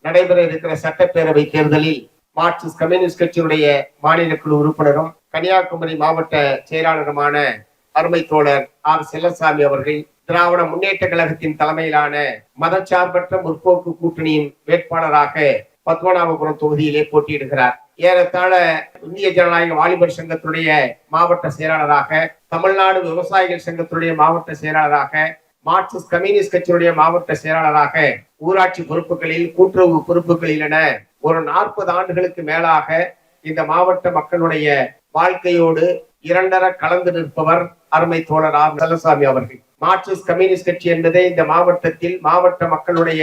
நடைபெற இருக்கிற சட்டப்பேரவை தேர்தலில் மார்க்சிஸ்ட் கம்யூனிஸ்ட் கட்சியினுடைய மாநில குழு உறுப்பினரும் கன்னியாகுமரி மாவட்ட செயலாளருமான அருமை தோழர் ஆர் செல்லசாமி அவர்கள் திராவிட முன்னேற்ற கழகத்தின் தலைமையிலான மதச்சார்பற்ற முற்போக்கு கூட்டணியின் வேட்பாளராக பத்மநாபபுரம் தொகுதியிலே போட்டியிடுகிறார். ஏறத்தாழ இந்திய ஜனநாயக வாலிபர் சங்கத்துடைய மாவட்ட செயலாளராக, தமிழ்நாடு விவசாயிகள் சங்கத்துடைய மாவட்ட செயலாளராக, மார்க்சிஸ்ட் கம்யூனிஸ்ட் கட்சியுடைய மாவட்ட செயலாளராக, ஊராட்சி பொறுப்புகளில், கூட்டுறவு பொறுப்புகளில் என ஒரு 40 ஆண்டுகளுக்கு மேலாக இந்த மாவட்ட மக்களுடைய வாழ்க்கையோடு இரண்டர கலந்து நிற்பவர் அருமை தோழர் ஆர் செல்லசாமி அவர்கள். மார்க்சிஸ்ட் கம்யூனிஸ்ட் கட்சி என்பதே இந்த மாவட்டத்தில் மாவட்ட மக்களுடைய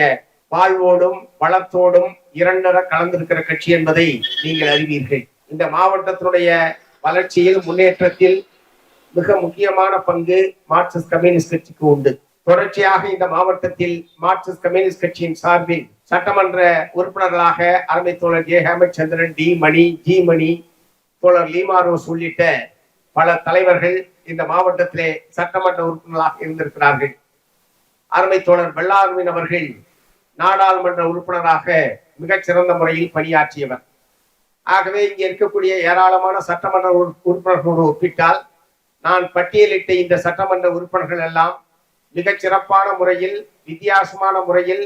வாழ்வோடும் வளத்தோடும் இரண்டர கலந்திருக்கிற கட்சி என்பதை நீங்கள் அறிவீர்கள். இந்த மாவட்டத்தினுடைய வளர்ச்சியில், முன்னேற்றத்தில் மிக முக்கியமான பங்கு மார்க்சிஸ்ட் கம்யூனிஸ்ட் கட்சிக்கு உண்டு. தொடர்ச்சியாக இந்த மாவட்டத்தில் மார்க்சிஸ்ட் கம்யூனிஸ்ட் கட்சியின் சார்பில் சட்டமன்ற உறுப்பினர்களாக அருமை தோழர் ஜே ஹேமச்சந்திரன், டி மணி, ஜி மணி, தோழர் லீமாரோஸ் உள்ளிட்ட பல தலைவர்கள் இந்த மாவட்டத்திலே சட்டமன்ற உறுப்பினர்களாக இருந்திருக்கிறார்கள். அருமை தோழர் வெள்ளார்வின் அவர்கள் நாடாளுமன்ற உறுப்பினராக மிகச்சிறந்த முறையில் பணியாற்றியவர். ஆகவே இங்கே இருக்கக்கூடிய ஏராளமான சட்டமன்ற உறுப்பினர்களோடு ஒப்பிட்டால் நான் பட்டியலிட்ட இந்த சட்டமன்ற உறுப்பினர்கள் எல்லாம் மிகச் சிறப்பான முறையில், வித்தியாசமான முறையில்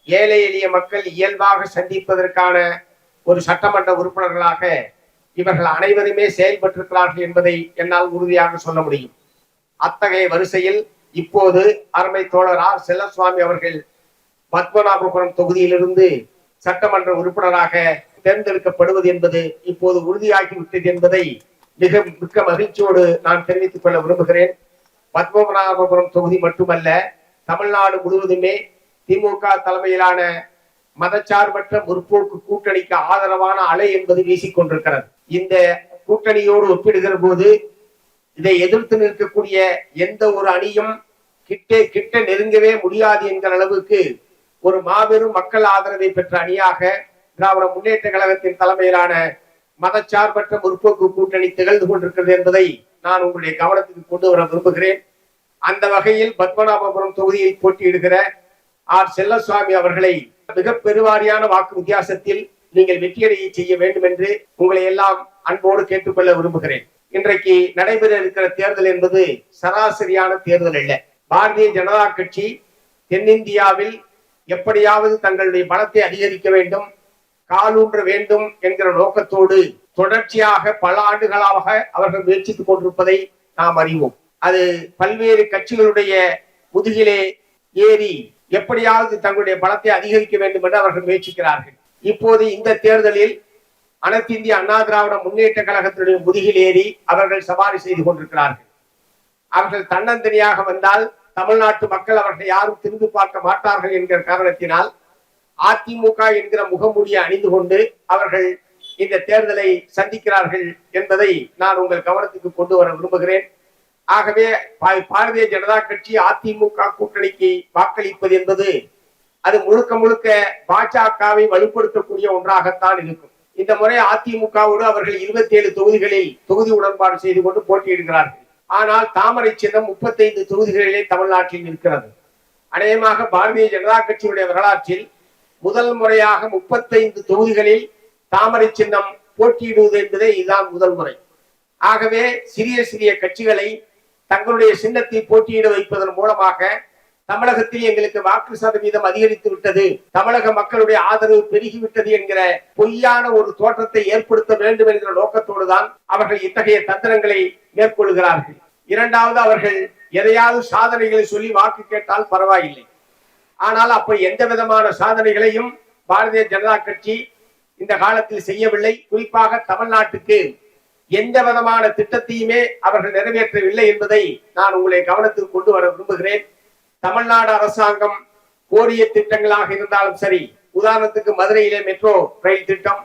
ஏழை எளிய மக்கள் இயல்பாக சந்திப்பதற்கான ஒரு சட்டமன்ற உறுப்பினர்களாக இவர்கள் அனைவருமே செயல்பட்டிருக்கிறார்கள் என்பதை என்னால் உறுதியாக சொல்ல முடியும். அத்தகைய வரிசையில் இப்போது அருமை தோழர் ஆர் செல்லசுவாமி அவர்கள் பத்மநாபபுரம் தொகுதியிலிருந்து சட்டமன்ற உறுப்பினராக தேர்ந்தெடுக்கப்படுவது என்பது இப்போது உறுதியாகிவிட்டது என்பதை மிக்க மகிழ்ச்சியோடு நான் தெரிவித்துக் கொள்ள விரும்புகிறேன். பத்மநாபபுரம் தொகுதி மட்டுமல்ல, தமிழ்நாடு முழுவதுமே திமுக தலைமையிலான மதச்சார்பற்ற முற்போக்கு கூட்டணிக்கு ஆதரவான அலை என்பது வீசிக்கொண்டிருக்கிறது. இந்த கூட்டணியோடு ஒப்பிடுகிற போது இதை எதிர்த்து நிற்கக்கூடிய எந்த ஒரு அணியும் கிட்ட நெருங்கவே முடியாது என்கிற அளவுக்கு ஒரு மாபெரும் மக்கள் ஆதரவை பெற்ற அணியாக திராவிட முன்னேற்ற கழகத்தின் தலைமையிலான மதச்சார்பற்ற முற்போக்கு கூட்டணி திகழ்ந்து கொண்டிருக்கிறது என்பதை நான் உங்களுடைய கவனத்துக்கு கொண்டு வர விரும்புகிறேன். அந்த வகையில் பத்மநாபபுரம் தொகுதியில் போட்டியிடுகிற ஆர் செல்லசுவாமி அவர்களை மிக பெருவாரியான வாக்கு வித்தியாசத்தில் நீங்கள் வெற்றியடைய செய்ய வேண்டும் என்று உங்களை எல்லாம் அன்போடு கேட்டுக்கொள்ள விரும்புகிறேன். இன்றைக்கு நடைபெற இருக்கிற தேர்தல் என்பது சராசரியான தேர்தல் அல்ல. பாரதிய ஜனதா கட்சி தென்னிந்தியாவில் எப்படியாவது தங்களுடைய பலத்தை அதிகரிக்க வேண்டும், காலூன்ற வேண்டும் என்கிற நோக்கத்தோடு தொடர்ச்சியாக பல ஆண்டுகளாக அவர்கள் முயற்சித்துக் கொண்டிருப்பதை நாம் அறிவோம். அது பல்வேறு கட்சிகளுடைய முதுகிலே ஏறி எப்படியாவது தங்களுடைய பலத்தை அதிகரிக்க வேண்டும் என்று அவர்கள் முயற்சிக்கிறார்கள். இப்போது இந்த தேர்தலில் அனைத்து இந்திய அண்ணா திராவிட முன்னேற்ற கழகத்தினுடைய முதுகில் ஏறி அவர்கள் சவாரி செய்து கொண்டிருக்கிறார்கள். அவர்கள் தன்னந்தனியாக வந்தால் தமிழ்நாட்டு மக்கள் அவர்கள் யாரும் திரும்பி பார்க்க மாட்டார்கள் என்கிற காரணத்தினால் அதிமுக என்கிற முகமூடியை அணிந்து கொண்டு அவர்கள் இந்த தேர்தலை சந்திக்கிறார்கள் என்பதை நான் உங்கள் கவனத்துக்கு கொண்டு வர விரும்புகிறேன். ஆகவே பாரதிய ஜனதா கட்சி அதிமுக கூட்டணிக்கு வாக்களிப்பது என்பது அது முழுக்க முழுக்க பாஜகவை வலுப்படுத்தக்கூடிய ஒன்றாகத்தான் இருக்கும். இந்த முறை அதிமுகவோடு அவர்கள் 27 தொகுதிகளில் தொகுதி உடன்பாடு செய்து கொண்டு போட்டியிடுகிறார்கள். ஆனால் தாமரை சின்னம் 35 தொகுதிகளிலே தமிழ்நாட்டில் இருக்கிறது. அநேகமாக பாரதிய ஜனதா கட்சியுடைய வரலாற்றில் முதல் முறையாக 35 தொகுதிகளில் தாமரை சின்னம் போட்டியிடுவது என்பதே இதுதான் முதல் முறை. ஆகவே சிறிய சிறிய கட்சிகளை தங்களுடைய சின்னத்தை போட்டியிட வைப்பதன் மூலமாக தமிழகத்தில் எங்களுக்கு வாக்கு சதவீதம் அதிகரித்து விட்டது, தமிழக மக்களுடைய ஆதரவு பெருகிவிட்டது என்கிற பொய்யான ஒரு தோற்றத்தை ஏற்படுத்த வேண்டும் என்கிற நோக்கத்தோடு தான் அவர்கள் இத்தகைய தந்திரங்களை மேற்கொள்கிறார்கள். இரண்டாவது, அவர்கள் எதையாவது சாதனைகளை சொல்லி வாக்கு கேட்டால் பரவாயில்லை. ஆனால் அப்படி எந்த விதமான சாதனைகளையும் பாரதிய ஜனதா கட்சி இந்த காலத்தில் செய்யவில்லை. குறிப்பாக தமிழ்நாட்டுக்கு எந்த விதமான திட்டத்தையுமே அவர்கள் நிறைவேற்றவில்லை என்பதை நான் உங்களை கவனத்துக்கு கொண்டு வர விரும்புகிறேன். தமிழ்நாடு அரசாங்கம் கோரிய திட்டங்களாக இருந்தாலும் சரி, உதாரணத்துக்கு மதுரையிலே மெட்ரோ ரயில் திட்டம்,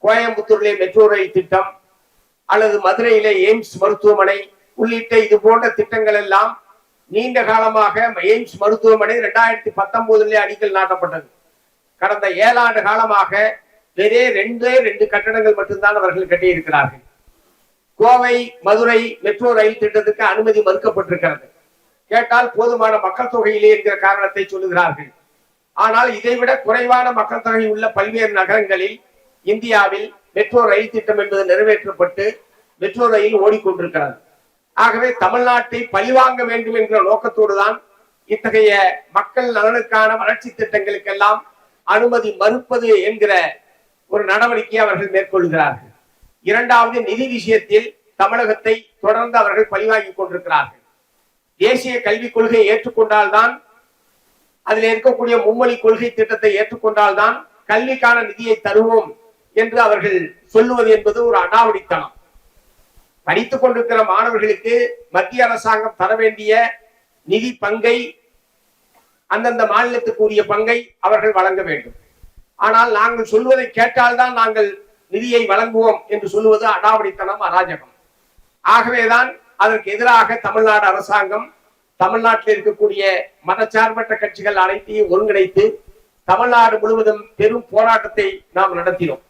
கோயம்புத்தூரிலே மெட்ரோ ரயில் திட்டம், அல்லது மதுரையிலே எய்ம்ஸ் மருத்துவமனை உள்ளிட்ட இது போன்ற திட்டங்கள் எல்லாம் நீண்ட காலமாக எய்ம்ஸ் மருத்துவமனை 2019 அடிக்கல் நாட்டப்பட்டது. கடந்த 7 ஆண்டு காலமாக வெறும் 2 கட்டடங்கள் மட்டும்தான் அவர்கள் கட்டியிருக்கிறார்கள். கோவை மதுரை மெட்ரோ ரயில் திட்டத்துக்கு அனுமதி மறுக்கப்பட்டிருக்கிறது. கேட்டால் போதுமான மக்கள் தொகையிலே என்கிற காரணத்தை சொல்லுகிறார்கள். ஆனால் இதைவிட குறைவான மக்கள் தொகை உள்ள பல்வேறு நகரங்களில் இந்தியாவில் மெட்ரோ ரயில் திட்டம் என்பது நிறைவேற்றப்பட்டு மெட்ரோ ரயில் ஓடிக்கொண்டிருக்கிறது. ஆகவே தமிழ்நாட்டை பழிவாங்க வேண்டும் என்ற நோக்கத்தோடு தான் இத்தகைய மக்கள் நலனுக்கான வளர்ச்சி திட்டங்களுக்கெல்லாம் அனுமதி மறுப்பது என்கிற ஒரு நடவடிக்கையை அவர்கள் மேற்கொள்கிறார்கள். இரண்டாவது, நிதி விஷயத்தில் தமிழகத்தை தொடர்ந்து அவர்கள் பழிவாங்கி கொண்டிருக்கிறார்கள். தேசிய கல்விக் கொள்கையை ஏற்றுக்கொண்டால்தான், அதில் இருக்கக்கூடிய மும்மொழி கொள்கை திட்டத்தை ஏற்றுக்கொண்டால்தான் கல்விக்கான நிதியை தருவோம் என்று அவர்கள் சொல்லுவது என்பது ஒரு அடாவடித்தனம். படித்துக் கொண்டிருக்கிற மாணவர்களுக்கு மத்திய அரசாங்கம் தர வேண்டிய நிதி பங்கை, அந்தந்த மாநிலத்துக்கு உரிய பங்கை அவர்கள் வழங்க வேண்டும். ஆனால் நாங்கள் சொல்வதை கேட்டால்தான் நாங்கள் நிதியை வழங்குவோம் என்று சொல்லுவது அடாவடித்தனம், அராஜகம். ஆகவேதான் அதற்கு எதிராக தமிழ்நாடு அரசாங்கம் தமிழ்நாட்டில் இருக்கக்கூடிய மதச்சார்பற்ற கட்சிகள் அனைத்தையும் ஒருங்கிணைத்து தமிழ்நாடு முழுவதும் பெரும் போராட்டத்தை நாம் நடத்தினோம்.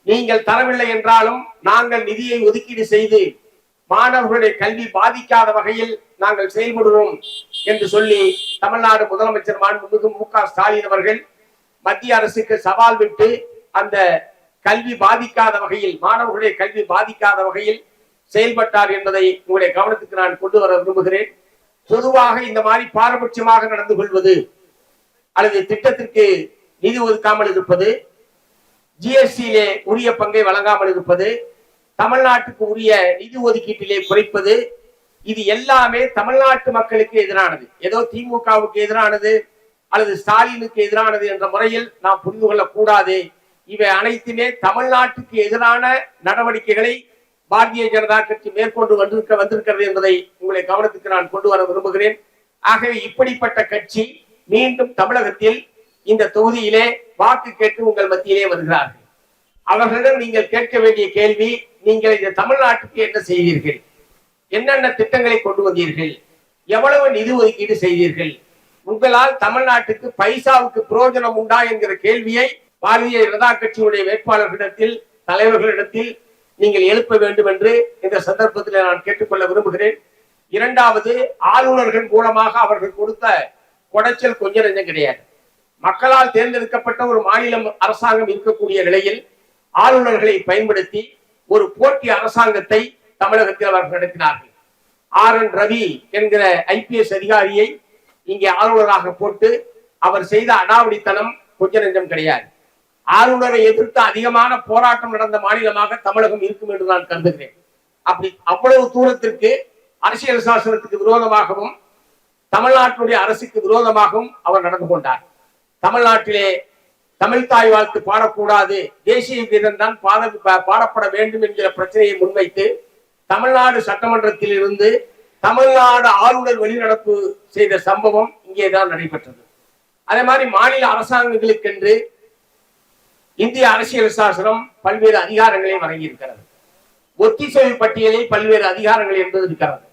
நீங்கள் தரவில்லை என்றாலும் நாங்கள் நிதியை ஒதுக்கீடு செய்து மாணவர்களுடைய கல்வி பாதிக்காத வகையில் நாங்கள் செயல்படுவோம் என்று சொல்லி தமிழ்நாடு முதலமைச்சர் மாண்புமிகு மு.க. ஸ்டாலின் அவர்கள் மத்திய அரசுக்கு சவால் விட்டு அந்த கல்வி பாதிக்காத வகையில், மாணவர்களுடைய கல்வி பாதிக்காத வகையில் செயல்பட்டார் என்பதை உங்களுடைய கவனத்துக்கு நான் கொண்டு வர விரும்புகிறேன். பொதுவாக இந்த மாதிரி பாரபட்சமாக நடந்து கொள்வது அல்லது திட்டத்திற்கு நிதி ஒதுக்காமல் இருப்பது, ஜிஎஸ்டியிலே உரிய பங்கை வழங்காமல் இருப்பது, தமிழ்நாட்டுக்கு உரிய நிதி ஒதுக்கீட்டிலே குறைப்பது, இது எல்லாமே தமிழ்நாட்டு மக்களுக்கு எதிரானது. ஏதோ திமுகவுக்கு எதிரானது அல்லது ஸ்டாலினுக்கு எதிரானது என்ற முறையில் நாம் புரிந்து கொள்ளக்கூடாது. இவை அனைத்துமே தமிழ்நாட்டுக்கு எதிரான நடவடிக்கைகளை பாரதிய ஜனதா கட்சி மேற்கொண்டு வந்திருக்கிறது என்பதை உங்களை கவனத்துக்கு நான் கொண்டு வர விரும்புகிறேன். ஆகவே இப்படிப்பட்ட கட்சி மீண்டும் தமிழகத்தில் இந்த தொகுதியிலே வாக்கு கேட்டு உங்கள் மத்தியிலே வருகிறார்கள். அவர்களிடம் நீங்கள் கேட்க வேண்டிய கேள்வி, நீங்கள் இந்த தமிழ்நாட்டுக்கு என்ன செய்தீர்கள், என்னென்ன திட்டங்களை கொண்டு வந்தீர்கள், எவ்வளவு நிதி ஒதுக்கீடு செய்தீர்கள், உங்களால் தமிழ்நாட்டுக்கு பைசாவுக்கு பிரயோஜனம் உண்டா என்கிற கேள்வியை பாரதிய ஜனதா கட்சியுடைய வேட்பாளர்களிடத்தில், தலைவர்களிடத்தில் நீங்கள் எழுப்ப வேண்டும் என்று இந்த சந்தர்ப்பத்தில் நான் கேட்டுக்கொள்ள விரும்புகிறேன். இரண்டாவது, ஆளுநர்கள் மூலமாக அவர்கள் கொடுத்த கொடைச்சல் கொஞ்சம் நெஞ்சம் கிடையாது. மக்களால் தேர்ந்தெடுக்கப்பட்ட ஒரு மாநிலம் அரசாங்கம் இருக்கக்கூடிய நிலையில் ஆளுநர்களை பயன்படுத்தி ஒரு போட்டி அரசாங்கத்தை தமிழகத்தில் அவர்கள் நடத்தினார்கள். ஆர்.என். ரவி என்கிற ஐபிஎஸ் அதிகாரியை இங்கே ஆளுநராக போட்டு அவர் செய்த அடாவடித்தனம் கொஞ்ச நெஞ்சம் கிடையாது. ஆளுநரை எதிர்த்து அதிகமான போராட்டம் நடந்த மாநிலமாக தமிழகம் இருக்கும் என்று நான் கருதுகிறேன். அவ்வளவு தூரத்திற்கு அரசியல் சாசனத்துக்கு விரோதமாகவும் தமிழ்நாட்டுடைய அரசுக்கு விரோதமாகவும் அவர் நடந்து கொண்டார். தமிழ்நாட்டிலே தமிழ் தாய் வாழ்த்து பாடக்கூடாது, தேசிய கீதம் தான் பாடப்பட வேண்டும் என்கிற பிரச்சனையை முன்வைத்து தமிழ்நாடு சட்டமன்றத்தில் இருந்து தமிழ்நாடு ஆளுநர் வெளிநடப்பு செய்த சம்பவம் இங்கேதான் நடைபெற்றது. அதே மாதிரி மாநில அரசாங்கங்களுக்கென்று இந்திய அரசியல் சாசனம் பல்வேறு அதிகாரங்களை வழங்கியிருக்கிறது. ஒத்திசைவு பட்டியலில் பல்வேறு அதிகாரங்கள் என்பது இருக்கிறது.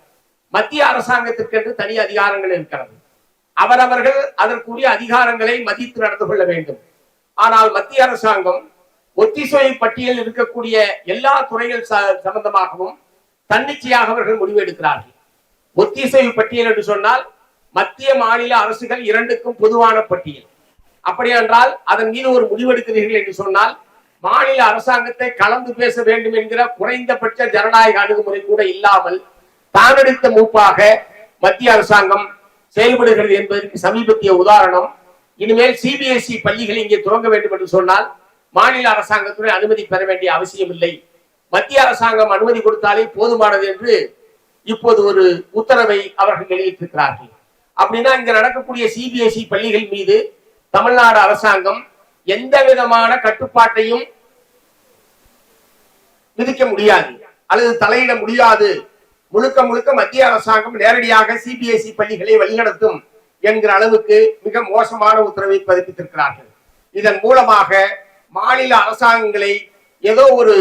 மத்திய அரசாங்கத்திற்கென்று தனி அதிகாரங்கள் இருக்கிறது. அவரவர்கள் அதற்குரிய அதிகாரங்களை மதித்து நடந்து கொள்ள வேண்டும். ஆனால் மத்திய அரசாங்கம் ஒத்திசைவு பட்டியலில் இருக்கக்கூடிய எல்லா துறைகள் சம்பந்தமாகவும் தன்னிச்சையாக அவர்கள் முடிவு எடுக்கிறார்கள். ஒத்திசைவு பட்டியல் என்று சொன்னால் மத்திய மாநில அரசுகள் இரண்டுக்கும் பொதுவான பட்டியல். அப்படி என்றால் அதன் மீது ஒரு முடிவெடுக்கிறீர்கள் என்று சொன்னால் மாநில அரசாங்கத்தை கலந்து பேச வேண்டும் என்கிற குறைந்தபட்ச ஜனநாயக அணுகுமுறை கூட இல்லாமல் தானடித்த மூப்பாக மத்திய அரசாங்கம் செயல்படுகிறது என்பதற்கு சமீபத்திய உதாரணம். இனிமேல் சிபிஎஸ்இ பள்ளிகள் இங்கே துவங்க வேண்டும் என்று சொன்னால் மாநில அரசாங்கத்துடன் அனுமதி பெற வேண்டிய அவசியம் இல்லை, மத்திய அரசாங்கம் அனுமதி கொடுத்தாலே போதுமானது என்று இப்போது ஒரு உத்தரவை அவர்கள் வெளியிட்டிருக்கிறார்கள். அப்படின்னா இங்க நடக்கக்கூடிய சிபிஎஸ்இ பள்ளிகள் மீது தமிழ்நாடு அரசாங்கம் எந்த விதமான கட்டுப்பாட்டையும் விதிக்க முடியாது அல்லது தலையிட முடியாது. முழுக்க முழுக்க மத்திய அரசாங்கம் நேரடியாக சிபிஎஸ்இ பள்ளிகளை வழிநடத்தும் என்கிற அளவுக்கு மிக மோசமான உத்தரவை பதிப்பித்திருக்கிறார்கள். இதன் மூலமாக மாநில அரசாங்கங்களை ஏதோ ஒரு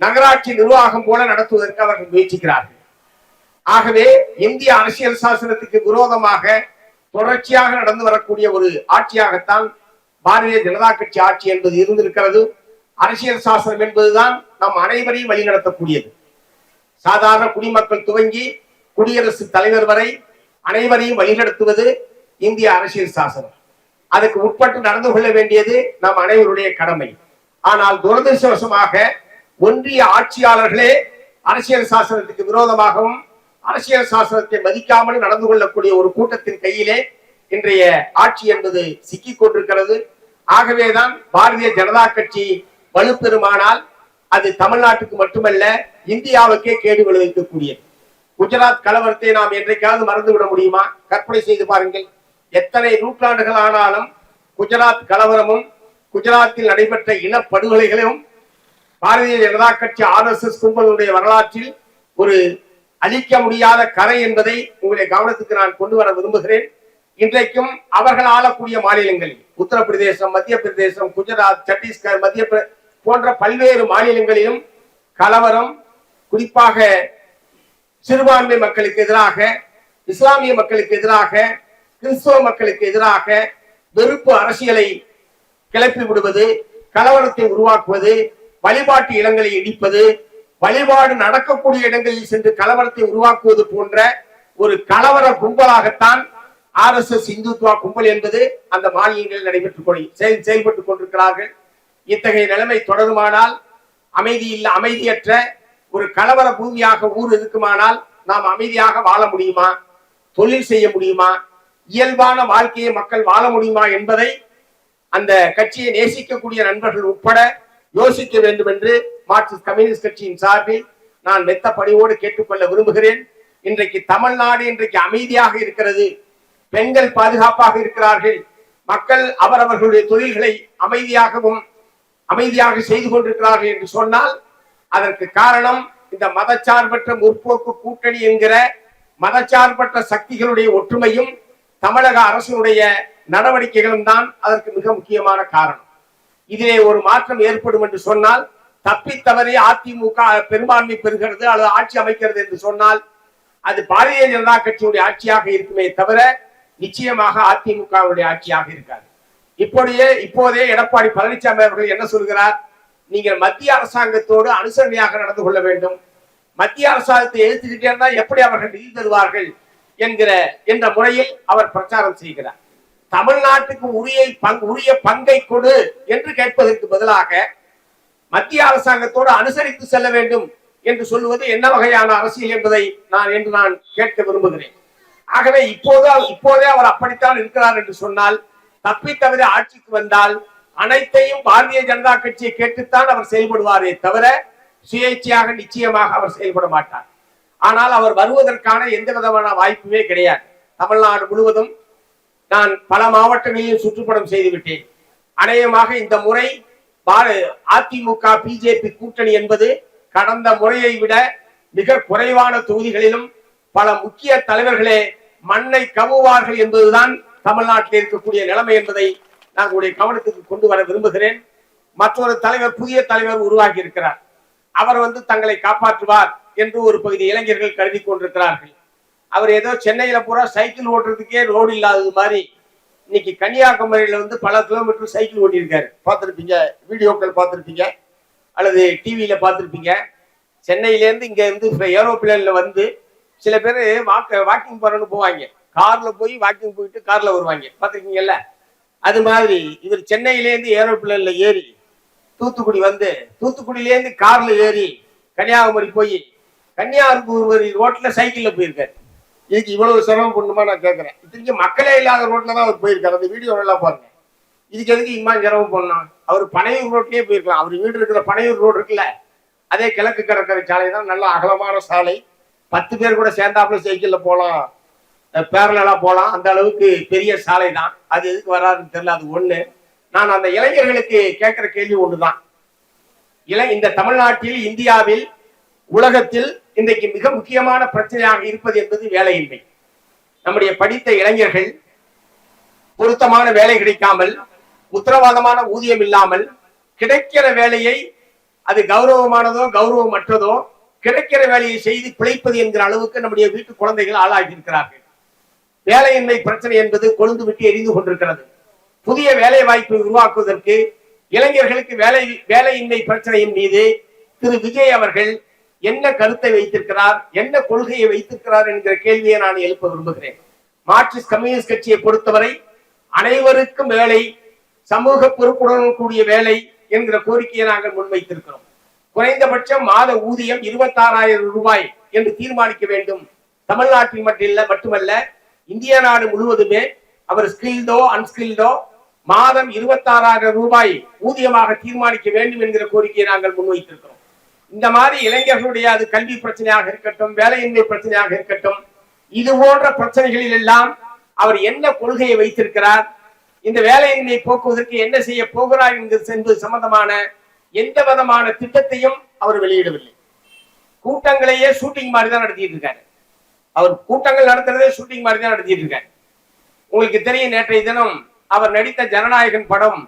நகராட்சி நிர்வாகம் போல நடத்துவதற்கு அவர்கள் முயற்சிக்கிறார்கள். ஆகவே இந்திய அரசியல் சாசனத்துக்கு விரோதமாக தொடர்ச்சியாக நடந்து வரக்கூடிய ஒரு ஆட்சியாகத்தான் பாரதிய ஜனதா கட்சி ஆட்சி என்பது இருந்திருக்கிறது. அரசியல் சாசனம் என்பதுதான் நம் அனைவரையும் வழிநடத்தக்கூடியது. சாதாரண குடிமக்கள் துவங்கி குடியரசுத் தலைவர் வரை அனைவரையும் வழிநடத்துவது இந்திய அரசியல் சாசனம். அதுக்கு உட்பட்டு நடந்து கொள்ள வேண்டியது நம் அனைவருடைய கடமை. ஆனால் துரதிருஷ்டவசமாக ஒன்றிய ஆட்சியாளர்களே அரசியல் சாசனத்துக்கு விரோதமாகவும் அரசியல் சாசனத்தை மதிக்காமல் நடந்து கொள்ளக்கூடிய ஒரு கூட்டத்தின் கையிலே இன்றைய ஆட்சி என்பது சிக்கிக் கொண்டிருக்கிறது. ஆகவேதான் பாரதிய ஜனதா கட்சி வலுப்பெறுமானால் அது தமிழ்நாட்டுக்கு மட்டுமல்ல இந்தியாவுக்கே கேடு விளைவிக்கக்கூடியது. குஜராத் கலவரத்தை நாம் என்றைக்காவது மறந்துவிட முடியுமா? கற்பனை செய்து பாருங்கள். எத்தனை நூற்றாண்டுகள் ஆனாலும் குஜராத் கலவரமும் குஜராத்தில் நடைபெற்ற இனப்படுகொலைகளும் பாரதிய ஜனதா கட்சி RSS கும்பலுடைய வரலாற்றில் ஒரு அழிக்க முடியாத கரை என்பதை உங்களுடைய கவனத்துக்கு நான் கொண்டு வர விரும்புகிறேன். இன்றைக்கும் அவர்கள் ஆளக்கூடிய மாநிலங்களில் உத்தரப்பிரதேசம், மத்திய பிரதேசம், குஜராத், சத்தீஸ்கர், போன்ற பல்வேறு மாநிலங்களிலும் கலவரம், குறிப்பாக சிறுபான்மை மக்களுக்கு எதிராக, இஸ்லாமிய மக்களுக்கு எதிராக, கிறிஸ்தவ மக்களுக்கு எதிராக வெறுப்பு அரசியலை கிளப்பி விடுவது, கலவரத்தை உருவாக்குவது, வழிபாட்டு இடங்களை இடிப்பது, வழிபாடு நடக்கக்கூடிய இடங்களில் சென்று கலவரத்தை உருவாக்குவது போன்ற ஒரு கலவர கும்பலாகத்தான் RSS இந்துத்துவா கும்பல் என்பது அந்த மாநிலங்களில் செயல்பட்டுக் கொண்டிருக்கிறார்கள். இத்தகைய நிலைமை தொடருமானால் அமைதியற்ற ஒரு கலவர பூமியாக ஊர் இருக்குமானால் நாம் அமைதியாக வாழ முடியுமா? தொழில் செய்ய முடியுமா? இயல்பான வாழ்க்கையை மக்கள் வாழ முடியுமா என்பதை அந்த கட்சியை நேசிக்கக்கூடிய நண்பர்கள் உட்பட யோசிக்க வேண்டும் என்று மார்க்சிஸ்ட் கம்யூனிஸ்ட் கட்சியின் சார்பில் நான் மெத்த பணியோடு கேட்டுக்கொள்ள விரும்புகிறேன். இன்றைக்கு தமிழ்நாடு இன்றைக்கு அமைதியாக இருக்கிறது, பெண்கள் பாதுகாப்பாக இருக்கிறார்கள், மக்கள் அவரவர்களுடைய தொழில்களை அமைதியாக செய்து கொண்டிருக்கிறார்கள் என்று சொன்னால் அதற்கு காரணம் இந்த மதச்சார்பற்ற முற்போக்கு கூட்டணி என்கிற மதச்சார்பற்ற சக்திகளுடைய ஒற்றுமையும் தமிழக அரசினுடைய நடவடிக்கைகளும் தான் அதற்கு மிக முக்கியமான காரணம். இதிலே ஒரு மாற்றம் ஏற்படும் என்று சொன்னால், தப்பித்தவரை அதிமுக பெரும்பான்மை பெறுகிறது அல்லது ஆட்சி அமைக்கிறது என்று சொன்னால் அது பாரதிய ஜனதா கட்சியுடைய ஆட்சியாக இருக்குமே தவிர நிச்சயமாக அதிமுகவுடைய ஆட்சியாக இருக்காது. இப்போதே எடப்பாடி பழனிசாமி அவர்கள் என்ன சொல்கிறார்? நீங்கள் மத்திய அரசாங்கத்தோடு அனுசரணையாக நடந்து கொள்ள வேண்டும், மத்திய அரசாங்கத்தை எதிர்த்துக்கிட்டே இருந்தால் எப்படி அவர்கள் நிதி தருவார்கள் என்ற முறையில் அவர் பிரச்சாரம் செய்கிறார். தமிழ்நாட்டுக்கு உரிய பங்கை கொடு என்று கேட்பதற்கு பதிலாக மத்திய அரசாங்கத்தோடு அனுசரித்து செல்ல வேண்டும் என்று சொல்லுவது என்ன வகையான அரசியல் என்பதை நான் கேட்க விரும்புகிறேன். ஆகவே இப்போதே அவர் அப்படித்தான் இருக்கிறார் என்று சொன்னால், தப்பி தவிர ஆட்சிக்கு வந்தால் அனைத்தையும் பாரதிய ஜனதா கட்சியை கேட்டுத்தான் அவர் செயல்படுவாரே தவிர சுயேட்சையாக நிச்சயமாக அவர் செயல்பட மாட்டார். ஆனால் அவர் வருவதற்கான எந்த விதமான வாய்ப்புமே கிடையாது. தமிழ்நாடு முழுவதும் நான் பல மாவட்டங்களிலும் சுற்றுப்படம் செய்துவிட்டேன். அநேகமாக இந்த முறை அதிமுக பிஜேபி கூட்டணி என்பது கடந்த முறையை விட மிக குறைவான தொகுதிகளிலும் பல முக்கிய தலைவர்களே மண்ணை கவுவார்கள் என்பதுதான் தமிழ்நாட்டில் இருக்கக்கூடிய நிலைமை என்பதை நான் உங்களுடைய கவனத்துக்கு கொண்டு வர விரும்புகிறேன். மற்றொரு தலைவர், புதிய தலைவர் உருவாகி இருக்கிறார். அவர் தங்களை காப்பாற்றுவார் என்று ஒரு பகுதி இளைஞர்கள் கருதி கொண்டிருக்கிறார்கள். அவர் ஏதோ சென்னையில பூரா சைக்கிள் ஓட்டுறதுக்கே ரோடு இல்லாதது மாதிரி இன்னைக்கு கன்னியாகுமரியில பல கிலோமீட்டர் சைக்கிள் ஓட்டியிருக்காரு. பார்த்திருப்பீங்க, வீடியோக்கள் பார்த்திருப்பீங்க அல்லது டிவியில பார்த்திருப்பீங்க. சென்னையிலேருந்து இங்க இருந்து ஏரோப்ளேன்ல சில பேர் வாக்கிங் போறன்னு போவாங்க, கார்ல போய் வாக்கிங் போயிட்டு கார்ல வருவாங்க, பார்த்திருக்கீங்கல்ல. அது மாதிரி இவர் சென்னையிலேருந்து ஏரோப்ளேன்ல ஏறி தூத்துக்குடி தூத்துக்குடியிலேருந்து கார்ல ஏறி கன்னியாகுமரி போய் கன்னியாகுமரி ரோட்ல சைக்கிள்ல போயிருக்காரு. இதுக்கு இவ்வளவு சிரமம் பண்ணுமா நான் கேட்கிறேன். இதுக்கு மக்களே இல்லாத ரோட்ல தான் அவர் போயிருக்காரு. அந்த வீடியோ எல்லாம் பாருங்க. இதுக்கு எதுக்கு இம்மா சிரமம் பண்ணணும்? அவர் பனையூர் ரோட்லயே போயிருக்கலாம். அவர் வீடு இருக்கிற பனையூர் ரோடு இருக்குல்ல, அதே கிழக்கு கடற்கரை சாலை தான், நல்ல அகலமான சாலை. 10 பேர் கூட சேர்ந்தாப்புல சைக்கிள்ல போலாம், பேரலா போலாம், அந்த அளவுக்கு பெரிய சாலை தான். அது எதுக்கு வராதுன்னு தெரியல. அது ஒண்ணு. நான் அந்த இளைஞர்களுக்கு கேட்கிற கேள்வி ஒண்ணுதான். இந்த தமிழ்நாட்டில், இந்தியாவில், உலகத்தில் இன்றைக்கு மிக முக்கியமான பிரச்சனையாக இருப்பது என்பது வேலையின்மை. நம்முடைய படித்த இளைஞர்கள் பொருத்தமான வேலை கிடைக்காமல், உத்தரவாதமான ஊதியம் இல்லாமல், கிடைக்கிற வேலையை அது கௌரவமானதோ கௌரவமற்றதோ கிடைக்கிற வேலையை செய்து பிழைப்பது என்கிற அளவுக்கு நம்முடைய வீட்டு குழந்தைகள் ஆளாகி இருக்கிறார்கள். வேலையின்மை பிரச்சனை என்பது கொழுந்து விட்டு எரிந்து கொண்டிருக்கிறது. புதிய வேலை வாய்ப்பை உருவாக்குவதற்கு இளைஞர்களுக்கு வேலையின்மை பிரச்சனையின் மீது திரு விஜய் அவர்கள் என்ன கருத்தை வைத்திருக்கிறார், என்ன கொள்கையை வைத்திருக்கிறார் என்கிற கேள்வியை நான் எழுப்ப விரும்புகிறேன். மார்க்சிஸ்ட் கம்யூனிஸ்ட் கட்சியை பொறுத்தவரை அனைவருக்கும் வேலை, சமூக பொறுப்புடன் கூடிய வேலை என்கிற கோரிக்கையை நாங்கள் முன்வைத்திருக்கிறோம். குறைந்தபட்சம் மாத ஊதியம் 26,000 ரூபாய் என்று தீர்மானிக்க வேண்டும். தமிழ்நாட்டில் மட்டுமல்ல, இந்திய நாடு முழுவதுமே அவர் ஸ்கில்டோ அன்ஸ்கில்டோ மாதம் 26,000 ரூபாய் ஊதியமாக தீர்மானிக்க வேண்டும் என்கிற கோரிக்கையை நாங்கள் முன்வைத்திருக்கிறோம். இந்த மாதிரி இளைஞர்களுடைய அது கல்வி பிரச்சனையாக இருக்கட்டும், வேலையின்மை பிரச்சனையாக இருக்கட்டும், இது போன்ற பிரச்சனைகளில் எல்லாம் அவர் என்ன கொள்கையை வைத்திருக்கிறார், இந்த வேலையின்மை போக்குவதற்கு என்ன செய்ய போகிறார் என்பது சம்பந்தமான எந்த விதமான திட்டத்தையும் அவர் வெளியிடவில்லை. கூட்டங்களையே ஷூட்டிங் மாதிரி தான் நடத்திட்டு இருக்காரு. அவர் கூட்டங்கள் நடத்துறதே ஷூட்டிங் மாதிரி தான் நடத்திட்டு இருக்காரு. உங்களுக்கு தெரியும், நேற்றைய தினம் அவர் நடித்த ஜனநாயகன் படம்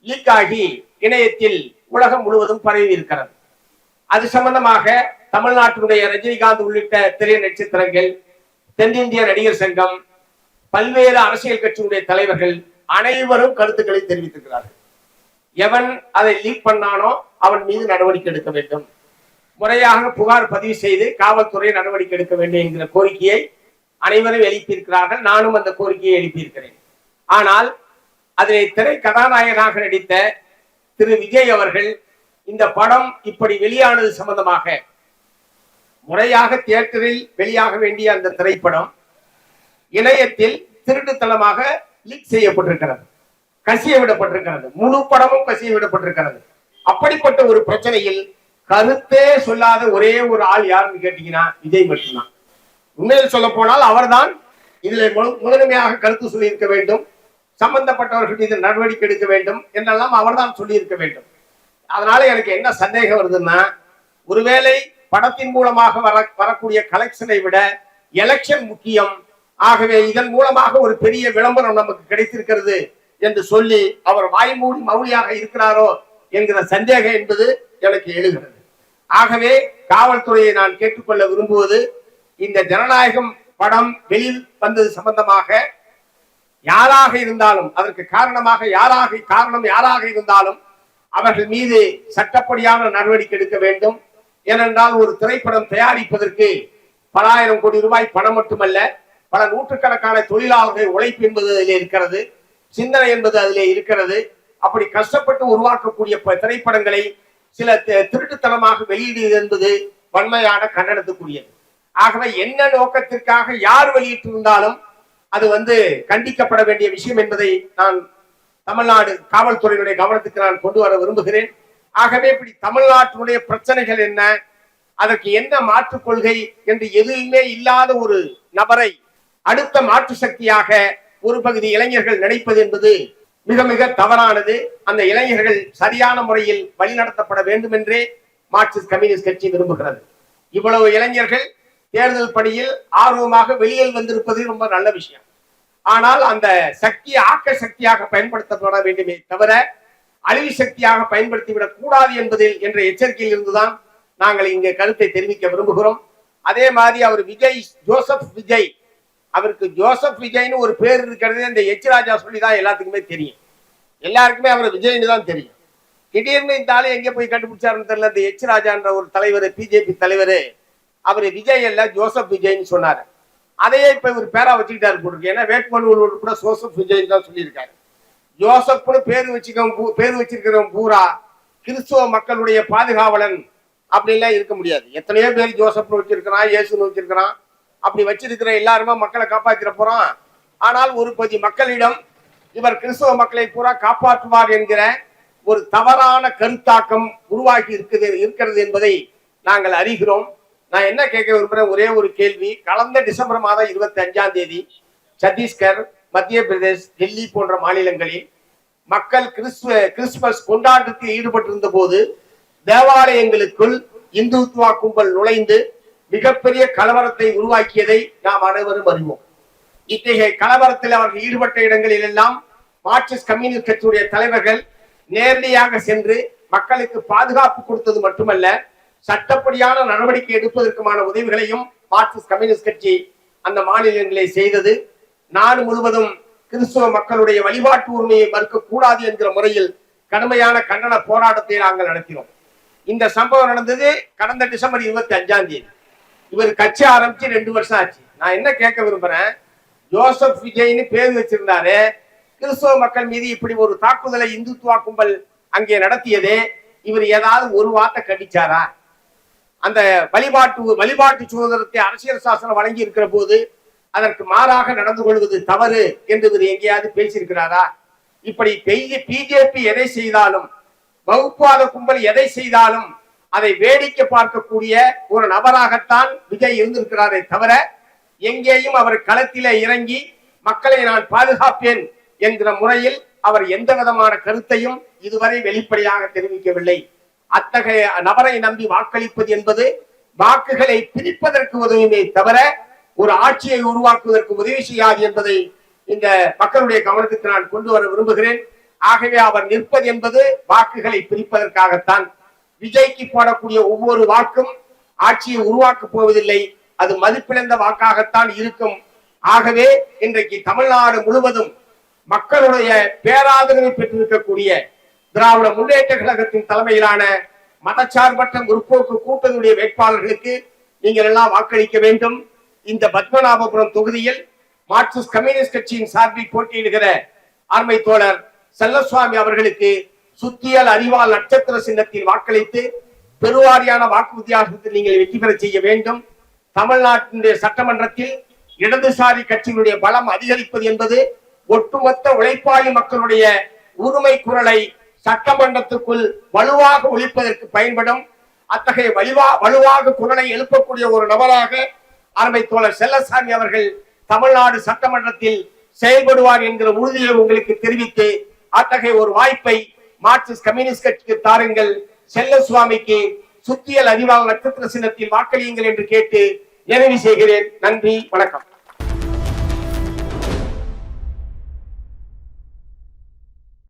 லீக் ஆகி இணையத்தில் உலகம் முழுவதும் பரவி இருக்கிறது. அது சம்பந்தமாக தமிழ்நாட்டினுடைய ரஜினிகாந்த் உள்ளிட்ட திரை நட்சத்திரங்கள், தென்னிந்திய நடிகர் சங்கம், பல்வேறு அரசியல் கட்சியினுடைய தலைவர்கள் அனைவரும் கருத்துக்களை தெரிவித்திருக்கிறார்கள். எவன் அதை லீக் பண்ணானோ அவன் மீது நடவடிக்கை எடுக்க வேண்டும், முறையாக புகார் பதிவு செய்து காவல்துறை நடவடிக்கை எடுக்க வேண்டும் என்கிற கோரிக்கையை அனைவரும் எழுப்பியிருக்கிறார்கள். நானும் அந்த கோரிக்கையை எழுப்பியிருக்கிறேன். ஆனால் அதிலே திரை கதாநாயகனாக நடித்த திரு விஜய் அவர்கள் இந்த படம் இப்படி வெளியானது சம்பந்தமாக முறையாக தியேட்டரில் வெளியாக வேண்டிய அந்த திரைப்படம் இணையத்தில் திருட்டுத்தனமாக லீக் செய்யப்பட்டிருக்கிறது, கசிய விடப்பட்டிருக்கிறது. முழு படமும் கசிய விடப்பட்டிருக்கிறது. அப்படிப்பட்ட ஒரு பிரச்சனையில் கருத்தே சொல்லாத ஒரே ஒரு ஆள் யாருன்னு கேட்டீங்கன்னா விஜய் மட்டும்தான். உண்மையில் சொல்ல போனால் அவர்தான் இதில் முழுமையாக கருத்து சொல்லியிருக்க வேண்டும், சம்பந்தப்பட்டவர்கள் மீது நடவடிக்கை எடுக்க வேண்டும் என்றெல்லாம் அவர்தான் சொல்லியிருக்க வேண்டும். அதனால எனக்கு என்ன சந்தேகம் வருதுன்னா, ஒருவேளை படத்தின் மூலமாக வரக்கூடிய கலெக்ஷனை விட எலெக்ஷன் முக்கியம், ஆகவே இதன் மூலமாக ஒரு பெரிய விளம்பரம் நமக்கு கிடைத்திருக்கிறது என்று சொல்லி அவர் வாய்மூடி மௌலியாக இருக்கிறாரோ என்கிற சந்தேகம் என்பது எனக்கு எழுகிறது. ஆகவே காவல்துறையை நான் கேட்டுக்கொள்ள விரும்புவது, இந்த ஜனநாயகம் படம் வெளியில் வந்தது சம்பந்தமாக யாராக இருந்தாலும், அதற்கு காரணம் யாராக இருந்தாலும் அவர்கள் மீது சட்டப்படியான நடவடிக்கை எடுக்க வேண்டும். ஏனென்றால் ஒரு திரைப்படம் தயாரிப்பதற்கு பல ஆயிரம் கோடி ரூபாய் பணம் மட்டுமல்ல, பல நூற்றுக்கணக்கான தொழிலாளர்கள் உழைப்பு என்பது அதிலே இருக்கிறது, சிந்தனை என்பது அதிலே இருக்கிறது. அப்படி கஷ்டப்பட்டு உருவாக்கக்கூடிய திரைப்படங்களை சில திருட்டுத்தனமாக வெளியிடுவது என்பது வன்மையான கண்டனத்துக்குரியது. ஆகவே என்ன நோக்கத்திற்காக யார் வெளியிட்டிருந்தாலும் அது கண்டிக்கப்பட வேண்டிய விஷயம் என்பதை நான் தமிழ்நாடு காவல்துறையினுடைய கவனத்துக்கு நான் கொண்டு வர விரும்புகிறேன். ஆகவே இப்படி தமிழ்நாட்டினுடைய பிரச்சனைகள் என்ன, அதற்கு என்ன மாற்றுக் கொள்கை என்று எதுவுமே இல்லாத ஒரு நபரை அடுத்த மாற்று சக்தியாக ஒரு பகுதி இளைஞர்கள் நினைப்பது என்பது மிக மிக தவறானது. அந்த இளைஞர்கள் சரியான முறையில் வழிநடத்தப்பட வேண்டும் என்றே மார்க்சிஸ்ட் கம்யூனிஸ்ட் கட்சி விரும்புகிறது. இவ்வளவு இளைஞர்கள் தேர்தல் பணியில் ஆர்வமாக வெளியில் வந்திருப்பது ரொம்ப நல்ல விஷயம். ஆனால் அந்த சக்தியை ஆக்க சக்தியாக பயன்படுத்தப்பட வேண்டுமே தவிர அழிவு சக்தியாக பயன்படுத்திவிடக் கூடாது என்பதில் என்ற எச்சரிக்கையில் இருந்துதான் நாங்கள் இங்கே கருத்தை தெரிவிக்க விரும்புகிறோம். அதே மாதிரி அவர் விஜய், ஜோசப் விஜய், அவருக்கு ஜோசப் விஜய்னு ஒரு பேர் இருக்கிறது இந்த எச் ராஜா சொல்லிதான் எல்லாத்துக்குமே தெரியும். எல்லாருக்குமே அவர் விஜய்னு தான் தெரியும். திடீர்னு இந்த ஆளு எங்கே போய் கண்டுபிடிச்சாருன்னு தெரியல. இந்த எச் ராஜான்ற ஒரு தலைவர், பிஜேபி தலைவர், அவர் விஜய் அல்ல ஜோசப் விஜய்னு சொன்னாரு. அதையே இப்ப இவர் பேரா வச்சுக்கிட்டாரு போட்டிருக்கு. ஏன்னா வேட்புமனு கூட ஜோசப் விஜய் தான் சொல்லியிருக்காரு. ஜோசப்னு பேர் வச்சிருக்கிறவங்க பூரா கிறிஸ்துவ மக்களுடைய பாதுகாவலன் அப்படின்லாம் இருக்க முடியாது. எத்தனையோ பேர் ஜோசப்னு வச்சிருக்கிறான், இயேசுன்னு வச்சிருக்கிறான். அப்படி வச்சிருக்கிற எல்லாருமே மக்களை காப்பாற்றிட போறான். ஆனால் ஒரு பகுதி மக்களிடம் இவர் கிறிஸ்தவ மக்களை பூரா காப்பாற்றுவார் என்கிற ஒரு தவறான கருத்தாக்கம் உருவாகி இருக்கிறது என்பதை நாங்கள் அறிகிறோம். நான் என்ன கேட்க விரும்புறேன், ஒரே ஒரு கேள்வி. கடந்த டிசம்பர் மாதம் 25ஆம் தேதி சத்தீஸ்கர், மத்திய பிரதேஷ், டெல்லி போன்ற மாநிலங்களில் மக்கள் கிறிஸ்துமஸ் கொண்டாட்டத்தில் ஈடுபட்டிருந்த போது தேவாலயங்களுக்குள் இந்துத்துவா கும்பல் நுழைந்து மிகப்பெரிய கலவரத்தை உருவாக்கியதை நாம் அனைவரும் அறிவோம். இத்தகைய கலவரத்தில் அவர்கள் ஈடுபட்ட இடங்களில் எல்லாம் மார்க்சிஸ்ட் கம்யூனிஸ்ட் கட்சியுடைய தலைவர்கள் நேரடியாக சென்று மக்களுக்கு பாதுகாப்பு கொடுத்தது மட்டுமல்ல, சட்டப்படியான நடவடிக்கை எடுப்பதற்குமான உதவிகளையும் மார்க்சிஸ்ட் கம்யூனிஸ்ட் கட்சி அந்த மாநிலங்களில் செய்தது. நாடு முழுவதும் கிறிஸ்துவ மக்களுடைய வழிபாட்டு உரிமையை மறுக்கக்கூடாது என்கிற முறையில் கடுமையான கண்டன போராட்டத்தை நாங்கள் நடத்தினோம். இந்த சம்பவம் நடந்தது கடந்த டிசம்பர் 25ஆம் தேதி. இவர் கட்சி ஆரம்பிச்சு 2 வருஷம் ஆச்சு. நான் என்ன கேட்க விரும்புறேன், ஜோசப் விஜய்னு பேர் வச்சிருந்தாரு, கிறிஸ்தவ மக்கள் மீது இப்படி ஒரு தாக்குதலை இந்துத்துவா கும்பல் அங்கே நடத்தியதே இவர் ஏதாவது ஒரு வார்த்தை கண்டிச்சாரா? அந்த வழிபாட்டு சுதந்திரத்தை அரசியல் சாசனம் வழங்கி இருக்கிற போது அதற்கு மாறாக நடந்து கொள்வது தவறு என்று இவர் எங்கேயாவது பேசியிருக்கிறாரா? இப்படி பிஜேபி எதை செய்தாலும், வகுப்பாத கும்பல் எதை செய்தாலும் அதை வேடிக்கை பார்க்கக்கூடிய ஒரு நபராகத்தான் விஜய் இருந்திருக்கிறாரே தவிர எங்கேயும் அவர் களத்திலே இறங்கி மக்களை நான் பாதுகாப்பேன் என்கிற முறையில் அவர் எந்த விதமான கருத்தையும் இதுவரை வெளிப்படையாக தெரிவிக்கவில்லை. அத்தகைய நபரை நம்பி வாக்களிப்பது என்பது வாக்குகளை பிரிப்பதற்கு உதவுமே தவிர ஒரு ஆட்சியை உருவாக்குவதற்கு உதவி செய்யாது என்பதை இந்த மக்களுடைய கவனத்துக்கு நான் கொண்டு வர விரும்புகிறேன். ஆகவே அவர் நிற்பது என்பது வாக்குகளை பிரிப்பதற்காகத்தான். விஜய்க்கு போடக்கூடிய ஒவ்வொரு வாக்கும் ஆட்சியை உருவாக்கப் போவதில்லை, அது மதிப்பிழந்த வாக்காகத்தான் இருக்கும். ஆகவே இன்றைக்கு தமிழ்நாடு முழுவதும் மக்களுடைய பேராதரவை பெற்றிருக்கக்கூடிய திராவிட முன்னேற்ற கழகத்தின் தலைமையிலான மதச்சார்பற்ற முற்போக்கு கூட்டணியுடைய வேட்பாளர்களுக்கு நீங்கள் எல்லாம் வாக்களிக்க வேண்டும். இந்த பத்மநாபபுரம் தொகுதியில் மார்க்சிஸ்ட் கம்யூனிஸ்ட் கட்சியின் சார்பில் போட்டியிடுகிற அருமை தோழர் செல்லசுவாமி அவர்களுக்கு சுத்தியல் அறிவால் நட்சத்திர சின்னத்தில் வாக்களித்து பெருவாரியான வாக்கு வித்தியாசத்தில் நீங்கள் வெற்றி பெற செய்ய வேண்டும். தமிழ்நாட்டினுடைய சட்டமன்றத்தில் இடதுசாரி கட்சிகளுடைய பலம் அதிகரிப்பது என்பது ஒட்டுமொத்த உழைப்பாளி மக்களுடைய உரிமை குரலை சட்டமன்றத்துக்குள் வலுவாக ஒழிப்பதற்கு பயன்படும். அத்தகைய வலுவாக குரலை எழுப்பக்கூடிய ஒரு நபராக அருமை தோழர் செல்லசாமி அவர்கள் தமிழ்நாடு சட்டமன்றத்தில் செயல்படுவார் என்கிற உறுதியை உங்களுக்கு தெரிவித்து அத்தகைய ஒரு வாய்ப்பை மார்க்சிஸ்ட் கம்யூனிஸ்ட் கட்சிக்கு தாருங்கள். செல்லசுவாமிக்கு சுத்தியல் அறிவால் நட்சத்திர சின்னத்தில் வாக்களியுங்கள் என்று கேட்டு நிறைவு செய்கிறேன். நன்றி, வணக்கம்.